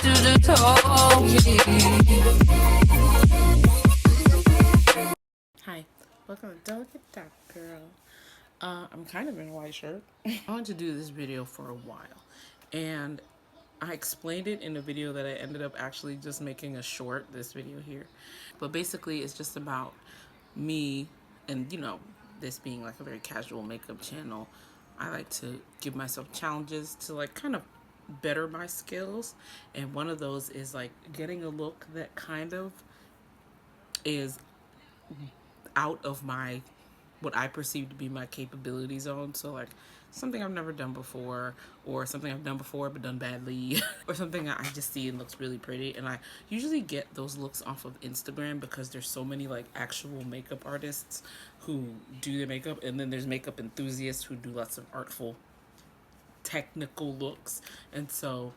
do the talking. Hi, welcome to Delicate Dark Girl. I'm kind of in a white shirt. I wanted to do this video for a while, and I explained it in a video that I ended up actually just making a short, this video here. But basically, it's just about me, and this being like a very casual makeup channel, I like to give myself challenges to like kind of better my skills. And one of those is like getting a look that kind of is out of my what I perceive to be my capability zone. So like something I've never done before, or something I've done before but done badly, or something I just see and looks really pretty. And I usually get those looks off of Instagram because there's so many like actual makeup artists who do their makeup, and then there's makeup enthusiasts who do lots of artful technical looks. And so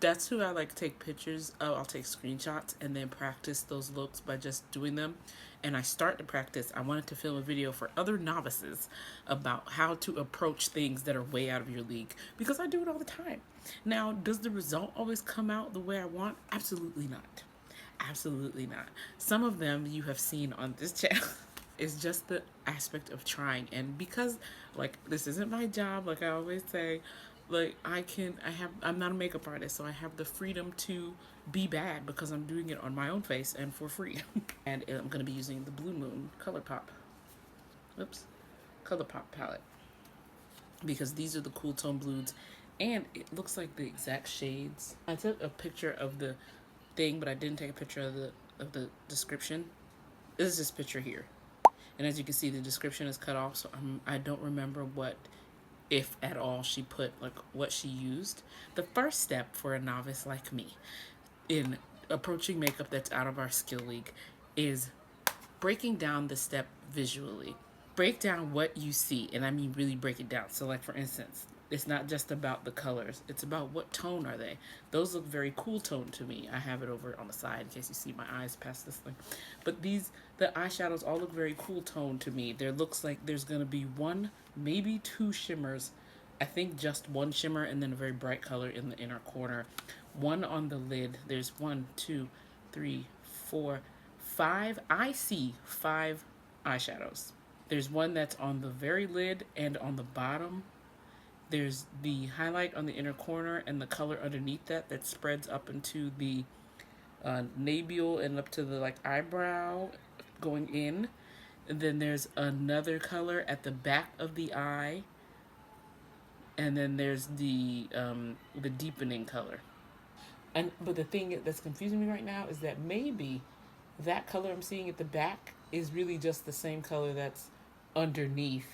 that's who I like to take pictures of. I'll take screenshots and then practice those looks by just doing them. And I start to practice. I wanted to film a video for other novices about how to approach things that are way out of your league, because I do it all the time. Now, does the result always come out the way I want? Absolutely not. Absolutely not. Some of them you have seen on this channel. It's just the aspect of trying. And because like this isn't my job, like I always say, like I'm not a makeup artist, so I have the freedom to be bad because I'm doing it on my own face and for free. And I'm going to be using the Blue Moon ColourPop palette, because these are the cool tone blues, and it looks like the exact shades. I took a picture of the thing, but I didn't take a picture of the description. This is this picture here, and as you can see, the description is cut off, so I don't remember what, if at all, she put, like what she used. The first step for a novice like me in approaching makeup that's out of our skill league is breaking down the step visually. Break down what you see, and I mean really break it down. So like for instance, it's not just about the colors, it's about what tone are they. Those look very cool tone to me. I have it over on the side in case you see my eyes past this thing. But the eyeshadows all look very cool tone to me. There looks like there's gonna be one, maybe two shimmers. I think just one shimmer, and then a very bright color in the inner corner. One on the lid. There's 1, 2, 3, 4, 5. I see 5 eyeshadows. There's one that's on the very lid and on the bottom. There's the highlight on the inner corner and the color underneath that spreads up into the labial and up to the like eyebrow going in. And then there's another color at the back of the eye. And then there's the deepening color. But the thing that's confusing me right now is that maybe that color I'm seeing at the back is really just the same color that's underneath,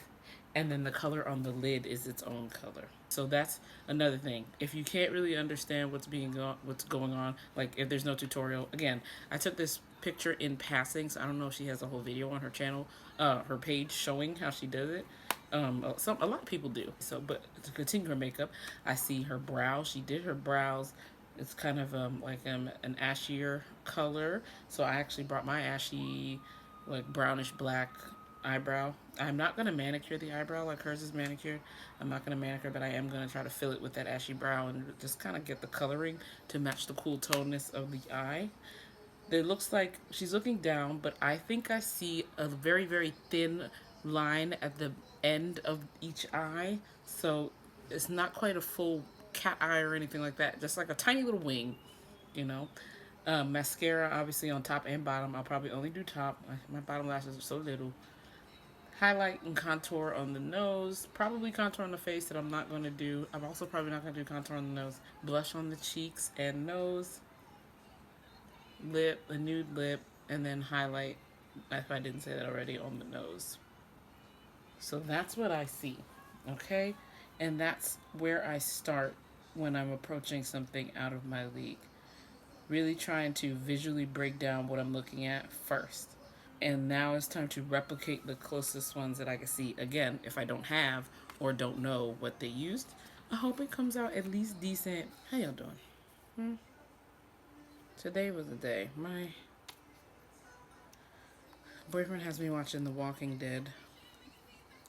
and then the color on the lid is its own color. So that's another thing. If you can't really understand what's going on, like if there's no tutorial, again, I took this picture in passing, so I don't know if she has a whole video on her channel, her page showing how she does it. A lot of people do. So, but to continue her makeup, I see her brows. She did her brows. It's kind of like an ashier color. So I actually brought my ashy, like brownish black eyebrow. I'm not going to manicure the eyebrow like hers is manicured. I'm not going to manicure, but I am going to try to fill it with that ashy brow and just kind of get the coloring to match the cool toneness of the eye. It looks like she's looking down, but I think I see a very, very thin line at the end of each eye. So it's not quite a full cat eye or anything like that. Just like a tiny little wing, you know. Mascara, obviously, on top and bottom. I'll probably only do top. My bottom lashes are so little. Highlight and contour on the nose. Probably contour on the face that I'm not going to do. I'm also probably not going to do contour on the nose. Blush on the cheeks and nose. Lip, a nude lip. And then highlight, if I didn't say that already, on the nose. So that's what I see. Okay? And that's where I start when I'm approaching something out of my league. Really trying to visually break down what I'm looking at first. And now it's time to replicate the closest ones that I can see. Again, if I don't have or don't know what they used, I hope it comes out at least decent. How y'all doing? Today was the day. My boyfriend has me watching The Walking Dead.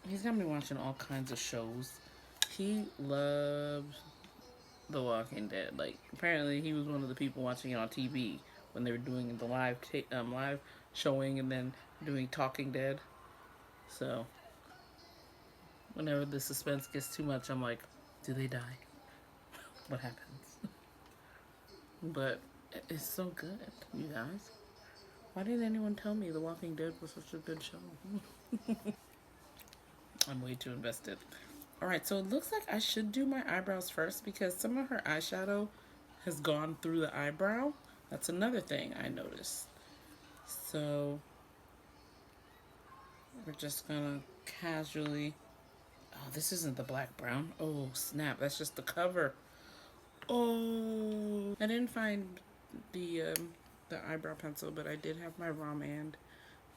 He's got me watching all kinds of shows. He loves The Walking Dead. Like, apparently he was one of the people watching it on TV when they were doing the live showing and then doing Talking Dead. So whenever the suspense gets too much, I'm like, do they die? What happens? But it's so good, you guys. Why didn't anyone tell me The Walking Dead was such a good show? I'm way too invested. Alright, so it looks like I should do my eyebrows first because some of her eyeshadow has gone through the eyebrow. That's another thing I noticed. So we're just gonna casually... Oh, this isn't the black brown. Oh, snap. That's just the cover. Oh, I didn't find the eyebrow pencil, but I did have my ROM and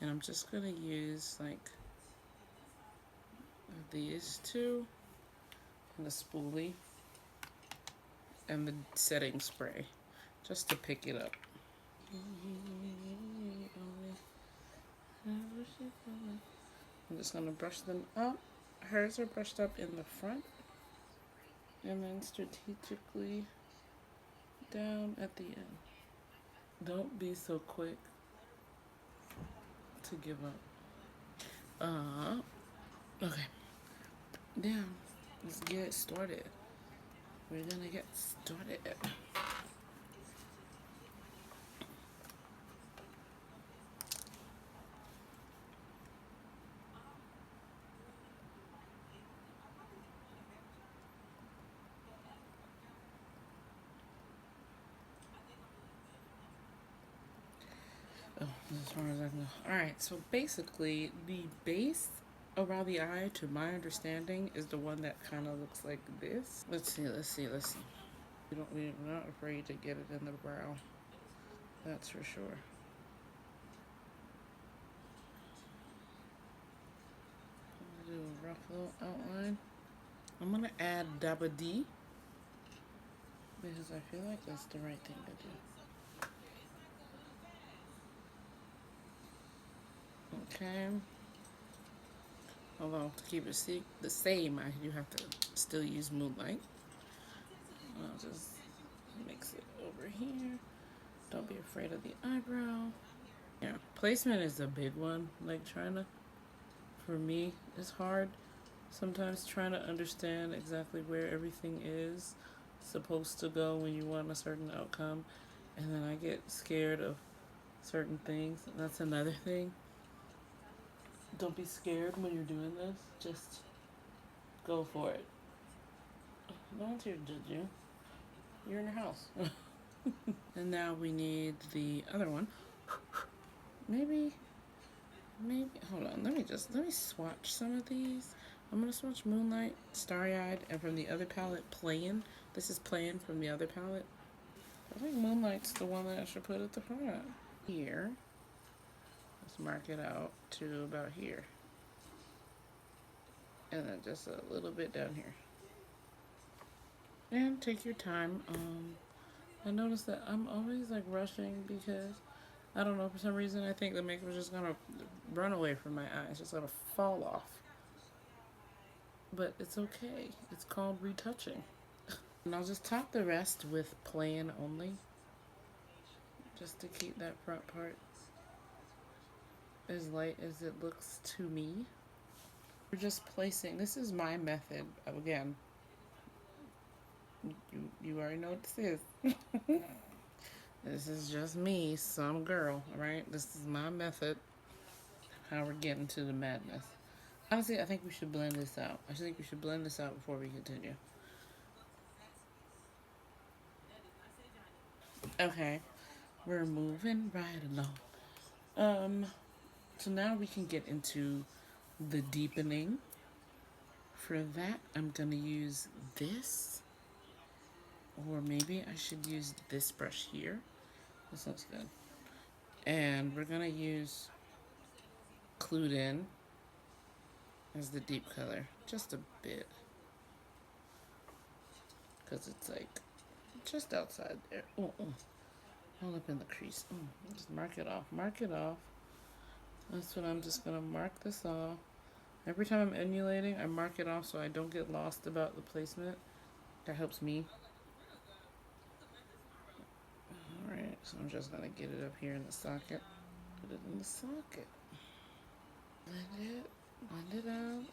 I'm just gonna use like these two and the spoolie and the setting spray just to pick it up. I'm just gonna brush them up. Hers are brushed up in the front and then strategically down at the end. Don't be so quick to give up. Okay. Now, let's get started. We're gonna get started. Oh, as far as I can go. Alright, so basically, the base around the eye, to my understanding, is the one that kind of looks like this. Let's see. We're not afraid to get it in the brow. That's for sure. I'm gonna do a rough little outline. I'm gonna add Dabba D because I feel like that's the right thing to do. Okay. Although to keep it the same, I do have to still use Moonlight. I'll just mix it over here. Don't be afraid of the eyebrow. Yeah, placement is a big one. Like for me, it's hard sometimes trying to understand exactly where everything is supposed to go when you want a certain outcome. And then I get scared of certain things. That's another thing. Don't be scared when you're doing this. Just go for it. No one's here to judge you. You're in your house. And now we need the other one. Maybe, hold on. Let me swatch some of these. I'm going to swatch Moonlight, Starry Eyed, and from the other palette, Playin'. This is Playin' from the other palette. I think Moonlight's the one that I should put at the front. Here. Let's mark it out to about here. And then just a little bit down here. And take your time. I noticed that I'm always like rushing because I don't know, for some reason I think the makeup is just gonna run away from my eyes. It's just gonna fall off. But it's okay. It's called retouching. And I'll just top the rest with Plain only. Just to keep that front part as light as it looks to me. We're just placing, this is my method, again, you already know what this is. This is just me, some girl, right? This is my method, how we're getting to the madness. Honestly, I think we should blend this out. I think we should blend this out before we continue. Okay, we're moving right along. So now we can get into the deepening. For that, I'm gonna use this, or maybe I should use this brush here. This looks good. And we're gonna use Clued In as the deep color, just a bit, because it's like just outside there. All up in the crease. Just mark it off. Mark it off. That's what I'm just gonna mark this off. Every time I'm emulating, I mark it off so I don't get lost about the placement. That helps me. So I'm just gonna get it up here in the socket. Put it in the socket. Blend it out.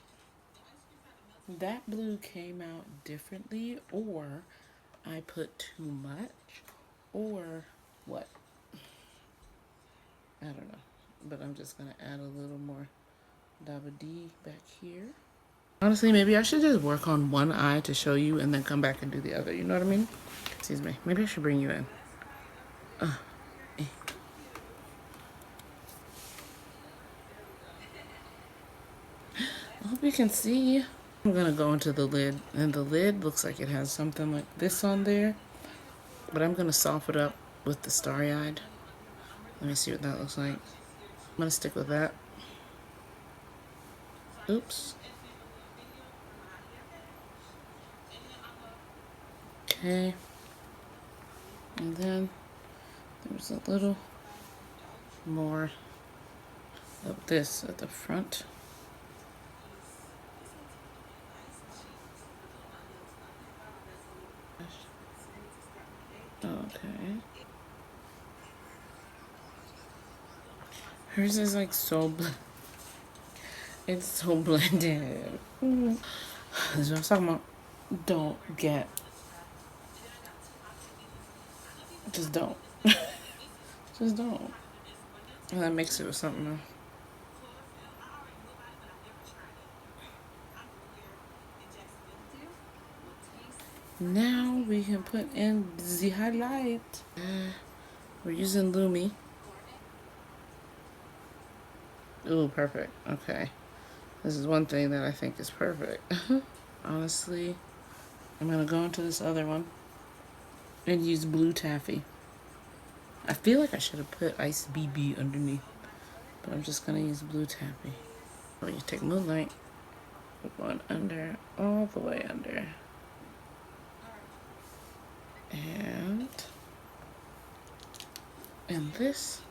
That blue came out differently, or I put too much, or what? I don't know. But I'm just gonna add a little more Daba D back here. Honestly, maybe I should just work on one eye to show you and then come back and do the other. You know what I mean? Excuse me. Maybe I should bring you in. I hope you can see. I'm gonna go into the lid, and the lid looks like it has something like this on there, but I'm gonna soften it up with the starry-eyed. Let me see what that looks like. I'm gonna stick with that. Oops. Okay. And then there's a little more of this at the front. Okay. Hers is like so it's so blended. This is what I'm talking about. Don't get. Just don't. Just don't. And then mix it with something else. Now we can put in the highlight. We're using Lumi. Ooh, perfect. Okay. This is one thing that I think is perfect. Honestly, I'm gonna go into this other one and use blue taffy. I feel like I should have put Ice BB underneath, but I'm just gonna use blue taffy. Oh, you take Moonlight, put one under, all the way under. And this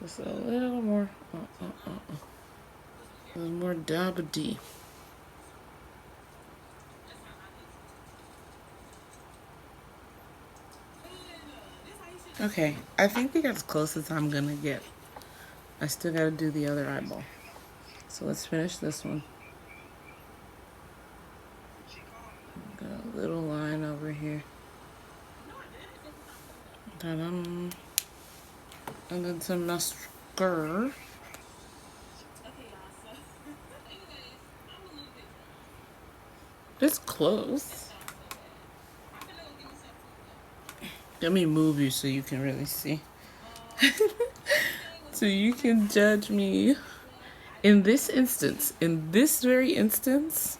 is a little more, a little more Daba D. Okay, I think we got as close as I'm gonna get. I still gotta do the other eyeball. So let's finish this one. Got a little line over here. Ta-dum. And then some mascara. It's close. Let me move you so you can really see. So you can judge me. In this instance, in this very instance,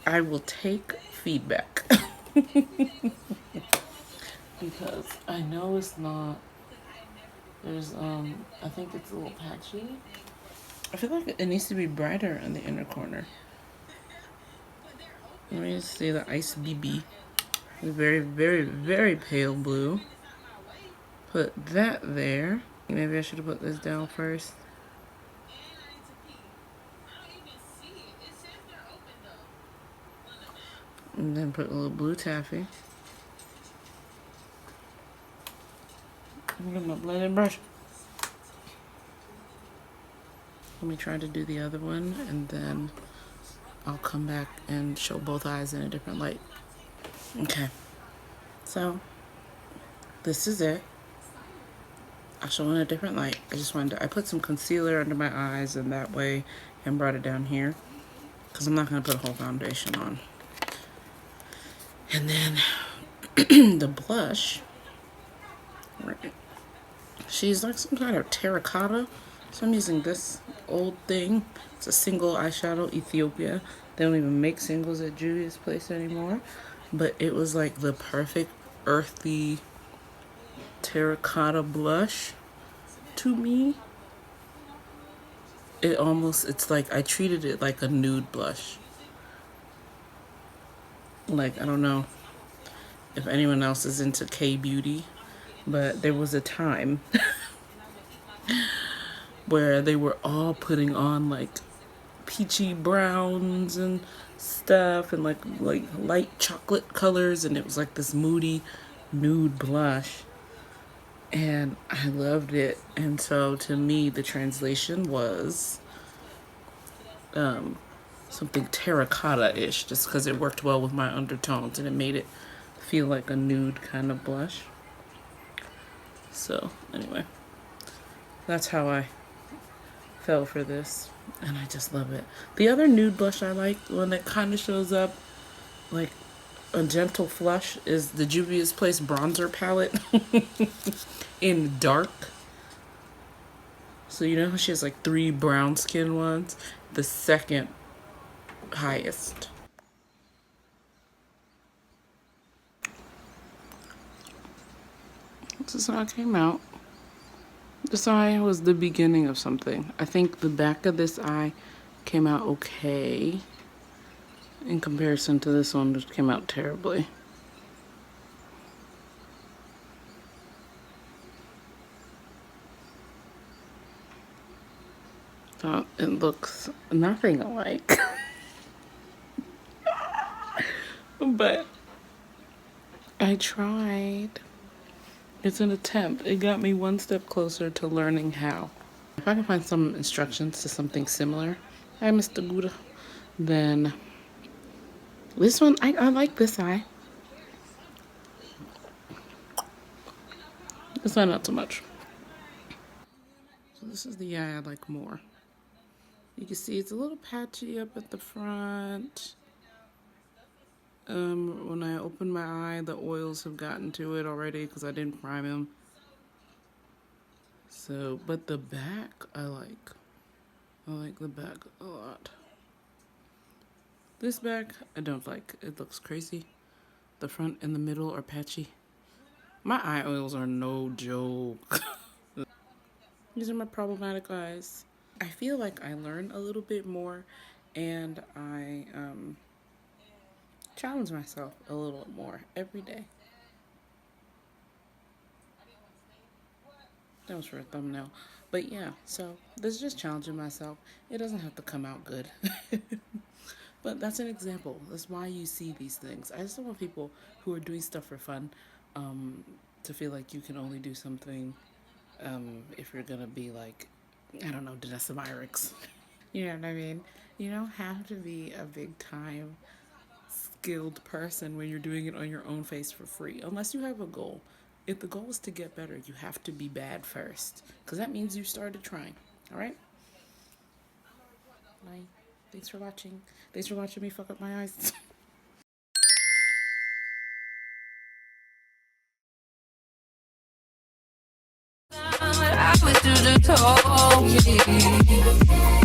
I will take feedback. Because I know it's not, there's, I think it's a little patchy. I feel like it needs to be brighter in the inner corner. Let me just see the Ice BB. Very, very, very pale blue. Put that there. Maybe I should have put this down first. And then put a little blue taffy. I'm gonna blend and brush. Let me try to do the other one, and then I'll come back and show both eyes in a different light. Okay, so this is it. I'll show in a different light. I just wanted to, I put some concealer under my eyes and that way, and brought it down here because I'm not gonna put a whole foundation on. And then the blush, she's like some kind of terracotta, so I'm using this old thing. It's a single eyeshadow, Ethiopia. They don't even make singles at Juvia's Place anymore, but it was like the perfect earthy terracotta blush to me. It almost, it's like I treated it like a nude blush. Like, I don't know if anyone else is into K-beauty, but there was a time where they were all putting on like peachy browns and stuff and like light chocolate colors, and it was like this moody nude blush. and I loved it. And so to me, the translation was something terracotta-ish, just because it worked well with my undertones and it made it feel like a nude kind of blush. So anyway, that's how I fell for this, and I just love it. The other nude blush I like, when it kind of shows up like a gentle flush, is the Juvia's Place bronzer palette in dark. So you know how she has like 3 brown skin ones? The second highest. This is how it came out. This eye was the beginning of something. I think the back of this eye came out okay in comparison to this one, which came out terribly. So it looks nothing alike. But I tried. It's an attempt. It got me one step closer to learning how. If I can find some instructions to something similar, hi Mr. Gouda, then this one, I like this eye. This one, not so much. So this is the eye I like more. You can see it's a little patchy up at the front. When I open my eye, the oils have gotten to it already because I didn't prime them. So, but the back I like. I like the back a lot. This back I don't like. It looks crazy. The front and the middle are patchy. My eye oils are no joke. These are my problematic eyes. I feel like I learn a little bit more, and I challenge myself a little more every day. That was for a thumbnail. But yeah, so this is just challenging myself. It doesn't have to come out good. But that's an example. That's why you see these things. I just don't want people who are doing stuff for fun to feel like you can only do something if you're gonna be like, I don't know, Danessa Myricks. You know what I mean? You don't have to be a big time skilled person when you're doing it on your own face for free, unless you have a goal. If the goal is to get better, you have to be bad first, because that means you started trying. All right? Bye. Thanks for watching. Thanks for watching me fuck up my eyes. I wish you just told me.